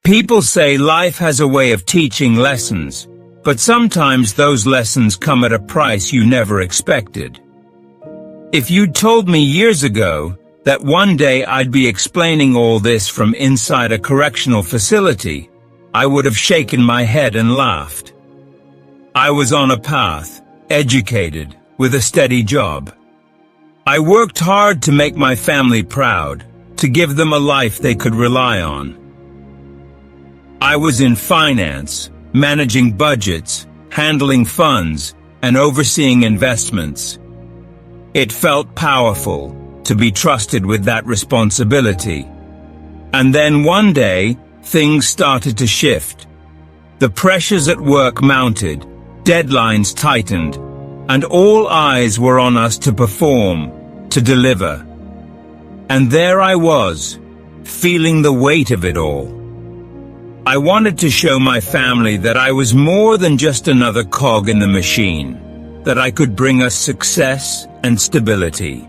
People say life has a way of teaching lessons, but sometimes those lessons come at a price you never expected. If you'd told me years ago that one day I'd be explaining all this from inside a correctional facility, I would have shaken my head and laughed. I was on a path, educated, with a steady job. I worked hard to make my family proud, to give them a life they could rely on. I was in finance, managing budgets, handling funds, and overseeing investments. It felt powerful to be trusted with that responsibility. And then one day, things started to shift. The pressures at work mounted, deadlines tightened, and all eyes were on us to perform, to deliver. And there I was, feeling the weight of it all. I wanted to show my family that I was more than just another cog in the machine, that I could bring us success and stability.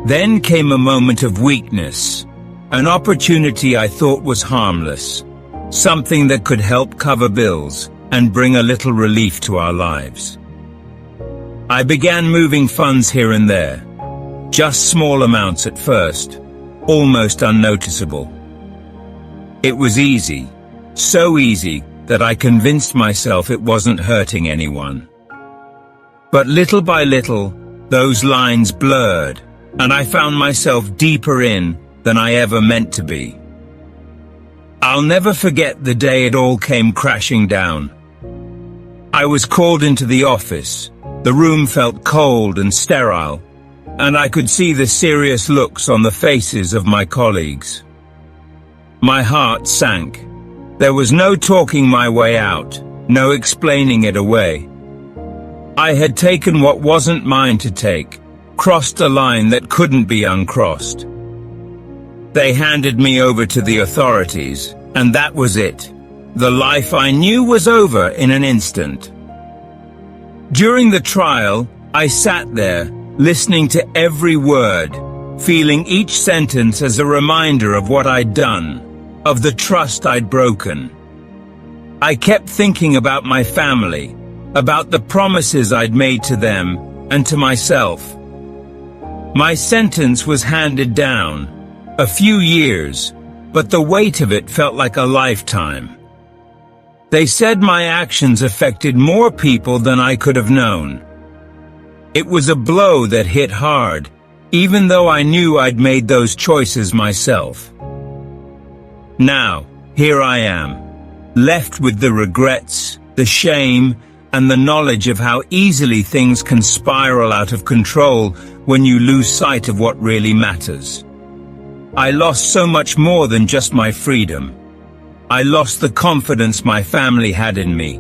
Then came a moment of weakness, an opportunity I thought was harmless, something that could help cover bills and bring a little relief to our lives. I began moving funds here and there, just small amounts at first, almost unnoticeable. It was easy, so easy that I convinced myself it wasn't hurting anyone. But little by little, those lines blurred, and I found myself deeper in than I ever meant to be. I'll never forget the day it all came crashing down. I was called into the office. The room felt cold and sterile, and I could see the serious looks on the faces of my colleagues. My heart sank. There was no talking my way out, no explaining it away. I had taken what wasn't mine to take, crossed a line that couldn't be uncrossed. They handed me over to the authorities, and that was it. The life I knew was over in an instant. During the trial, I sat there, listening to every word, feeling each sentence as a reminder of what I'd done, of the trust I'd broken. I kept thinking about my family, about the promises I'd made to them and to myself. My sentence was handed down, a few years, but the weight of it felt like a lifetime. They said my actions affected more people than I could have known. It was a blow that hit hard, even though I knew I'd made those choices myself. Now, here I am, left with the regrets, the shame, and the knowledge of how easily things can spiral out of control when you lose sight of what really matters. I lost so much more than just my freedom. I lost the confidence my family had in me,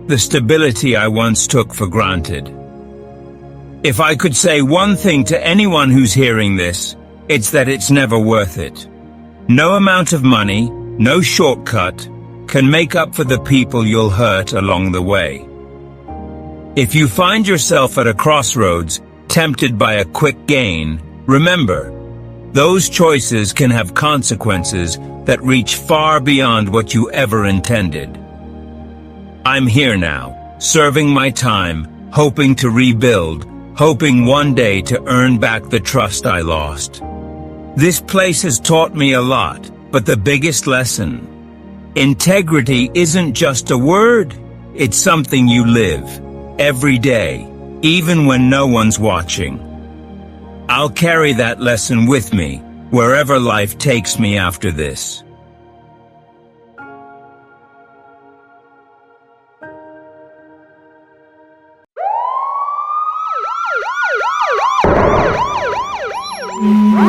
the stability I once took for granted. If I could say one thing to anyone who's hearing this, it's that it's never worth it. No amount of money, no shortcut, can make up for the people you'll hurt along the way. If you find yourself at a crossroads, tempted by a quick gain, remember, those choices can have consequences that reach far beyond what you ever intended. I'm here now, serving my time, hoping to rebuild, hoping one day to earn back the trust I lost. This place has taught me a lot, but the biggest lesson: integrity isn't just a word, it's something you live, every day, even when no one's watching. I'll carry that lesson with me, wherever life takes me after this. Mm-hmm.